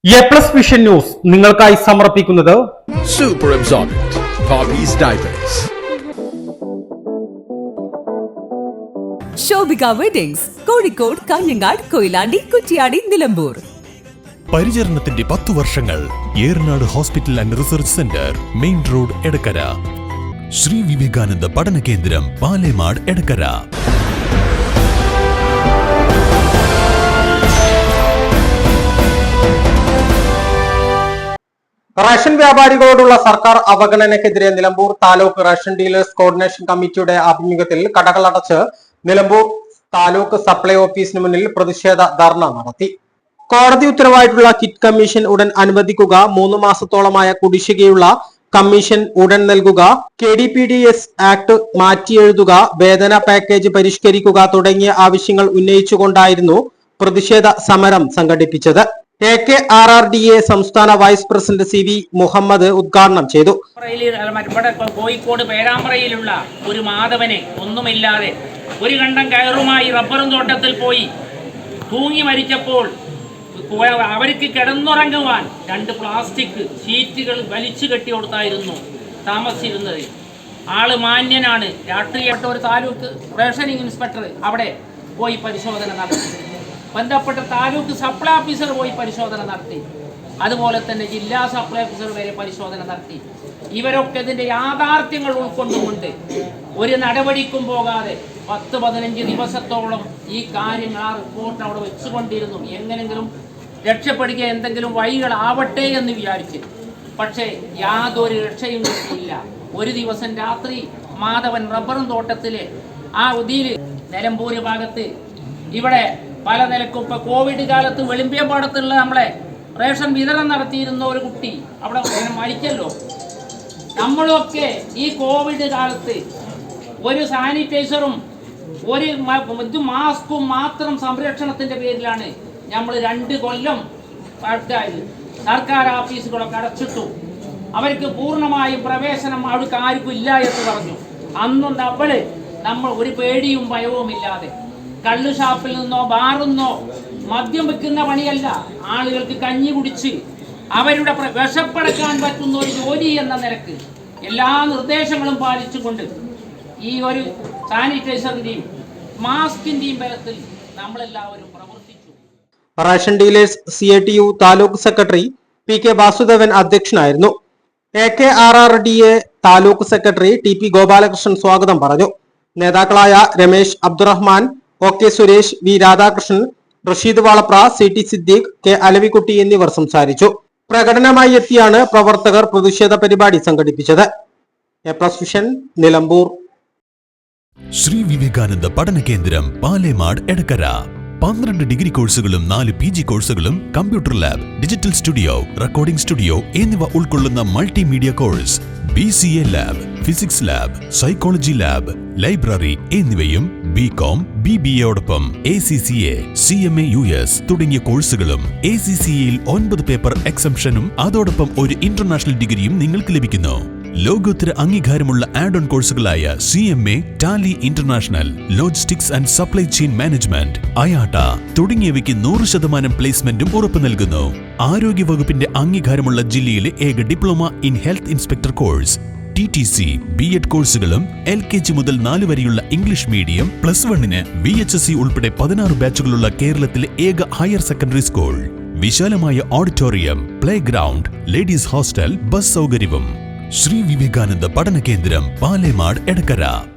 A+ vision news നിങ്ങൾക്കായി സമർപ്പിക്കുന്നത് Super Absorbent Poppy's Diapers. Shobhika weddings Kozhikode, Kanhangad, Koyilandy, Kuttiady, Nilambur. പരിചരണത്തിന്റെ 10 വർഷങ്ങൾ. Eranad hospital and research centre, main road, Edakkara. Sri Vivekananda പഠന കേന്ദ്രം, പാലേമാട്, എടക്കര. റേഷൻ വ്യാപാരികളോടുള്ള സർക്കാർ അവഗണനയ്ക്കെതിരെ Nilambur taluk ration dealers coordination കമ്മിറ്റിയുടെ ആഭിമുഖ്യത്തിൽ കടകളടച്ച് നിലമ്പൂർ താലൂക്ക് സപ്ലൈ ഓഫീസിന് മുന്നിൽ പ്രതിഷേധ ധർണ നടത്തി. കോടതി ഉത്തരവായിട്ടുള്ള കിറ്റ് കമ്മീഷൻ ഉടൻ അനുവദിക്കുക, 3 മാസത്തോളമായ കുടിശ്ശികയുള്ള കമ്മീഷൻ ഉടൻ നൽകുക, KDPDS ആക്ട് മാറ്റിയെഴുതുക, വേതന പാക്കേജ് പരിഷ്കരിക്കുക തുടങ്ങിയ ആവശ്യങ്ങൾ ഉന്നയിച്ചുകൊണ്ടായിരുന്നു പ്രതിഷേധ സമരം സംഘടിപ്പിച്ചത്. AKRRDA സംസ്ഥാന വൈസ് പ്രസിഡന്റ് CV മുഹമ്മദ് ഉദ്ഘാടനം ചെയ്തു. കോഴിക്കോട് പേരാമ്പ്രയിലുള്ള ഒരു മാധവനെ ഒന്നുമില്ലാതെ ഒരു കണ്ടം കയറുമായി റബ്ബറും തോട്ടത്തിൽ പോയി തൂങ്ങി മരിച്ചപ്പോൾ അവർക്ക് കിടന്നുറങ്ങുവാൻ 2 പ്ലാസ്റ്റിക് ഷീറ്റുകൾ വലിച്ചു കെട്ടി കൊടുത്തായിരുന്നു താമസിച്ചിരുന്നത്. ആള് മാന്യനാണ്, രാഷ്ട്രീയപ്പെട്ട ഒരു താലൂക്ക് റേഷനിങ് ഇൻസ്പെക്ടർ അവിടെ പോയി പരിശോധന നടത്തി. ബന്ധപ്പെട്ട താലൂക്ക് സപ്ലൈ ഓഫീസർ പോയി പരിശോധന നടത്തി. അതുപോലെ തന്നെ ജില്ലാ സപ്ലൈ ഓഫീസർ വരെ പരിശോധന നടത്തി. ഇവരൊക്കെ ഇതിന്റെ യാഥാർത്ഥ്യങ്ങൾ ഉൾക്കൊണ്ടുകൊണ്ട് ഒരു നടപടിക്കും പോകാതെ 10-15 ദിവസത്തോളം ഈ കാര്യങ്ങൾ ആ റിപ്പോർട്ട് അവിടെ വെച്ചുകൊണ്ടിരുന്നു. എങ്ങനെങ്കിലും രക്ഷപ്പെടുക, എന്തെങ്കിലും വഴികളാവട്ടെ എന്ന് വിചാരിച്ച്. പക്ഷേ യാതൊരു രക്ഷയും കിട്ടിയില്ല. ഒരു ദിവസം രാത്രി മാധവൻ റബ്ബറും തോട്ടത്തിലെ ആ ഉദിയില് നിലമ്പൂര് ഭാഗത്ത് ഇവിടെ പല നിലക്കും ഇപ്പൊ കോവിഡ് കാലത്ത് വെളിമ്പിയമ്പാടത്തുള്ള നമ്മളെ റേഷൻ വിതരണം നടത്തിയിരുന്ന ഒരു കുട്ടി അവിടെ മരിച്ചല്ലോ. നമ്മളൊക്കെ ഈ കോവിഡ് കാലത്ത് ഒരു സാനിറ്റൈസറും ഒരു മാസ്കും മാത്രം സംരക്ഷണത്തിന്റെ പേരിലാണ് നമ്മൾ 2 കൊല്ലം സർക്കാർ ഓഫീസുകളൊക്കെ അടച്ചിട്ടു. അവർക്ക് പൂർണ്ണമായും പ്രവേശനം അവിടേക്ക് ആർക്കും ഇല്ല എന്ന് പറഞ്ഞു. അന്നും നമ്മൾ ഒരു പേടിയും ഭയവും ഇല്ലാതെ കള്ള് ഷാപ്പിൽ നിന്നോ ബാറിന്നോ മദ്യം വെക്കുന്ന പണിയല്ല, ആളുകൾക്ക് കഞ്ഞി കുടിച്ച് അവരുടെ വിശപ്പടക്കാൻ പറ്റുന്ന ഒരു ജോലി എന്ന നിലക്ക് എല്ലാ നിർദ്ദേശങ്ങളും പാലിച്ചുകൊണ്ട് ഈ ഒരു സാനിറ്റൈസറിന്റെയും മാസ്കിന്റെയും ബലത്തിൽ നമ്മളെല്ലാവരും പ്രവർത്തിച്ചു. Ration dealers CATU taluk secretary PK Vasudevan അധ്യക്ഷനായിരുന്നു. AKRRDA taluk secretary TP Gopalakrishnan സ്വാഗതം പറഞ്ഞു. നേതാക്കളായ Ramesh Abdurahman, OK Suresh, V Radhakrishnan, Rasheed Valapra, CT Siddique, K Alavikutty എന്നിവർ സംസാരിച്ചു. പ്രകടനമായി എത്തിയാണ് പ്രവർത്തകർ പ്രതിഷേധ പരിപാടി സംഘടിപ്പിച്ചത്. എ+ വിഷൻ നിലമ്പൂർ. ശ്രീ വിവേകാനന്ദ പഠന കേന്ദ്രം, പാലേമാട്, എടക്കര. 12 ഡിഗ്രി കോഴ്സുകളും 4 PG കോഴ്സുകളും, computer lab, digital studio, recording studio എന്നിവ ഉൾക്കൊള്ളുന്ന multimedia course, BCA lab, physics lab, psychology lab, library എന്നിവയും BCom BBAയോടൊപ്പം ACCA CMA US തുടങ്ങിയ കോഴ്സുകളും. ACCAയിൽ 9 പേപ്പർ എക്സംഷനും അതോടൊപ്പം ഒരു ഇന്റർനാഷണൽ ഡിഗ്രിയും നിങ്ങൾക്ക് ലഭിക്കുന്നു. ലോകോത്തര അംഗീകാരമുള്ള ആഡ് ഓൺ കോഴ്സുകളായ CMA, Tally international, logistics and supply chain management, IATA തുടങ്ങിയവയ്ക്ക് 100% പ്ലേസ്മെന്റും ഉറപ്പു നൽകുന്നു. ആരോഗ്യ വകുപ്പിന്റെ അംഗീകാരമുള്ള ജില്ലയിലെ ഏക diploma in health inspector course, TTC B.Ed കോഴ്സുകളും, LKG മുതൽ 4 വരെയുള്ള ഇംഗ്ലീഷ് മീഡിയം, +1-ന് VHSC ഉൾപ്പെടെ 16 ബാച്ചുകളുള്ള കേരളത്തിലെ ഏക ഹയർ സെക്കൻഡറി സ്കൂൾ, വിശാലമായ auditorium, play ground, ladies hostel, bus സൗകര്യവും. ശ്രീ വിവേകാനന്ദ പഠന കേന്ദ്രം, പാലേമാട്, എടക്കര.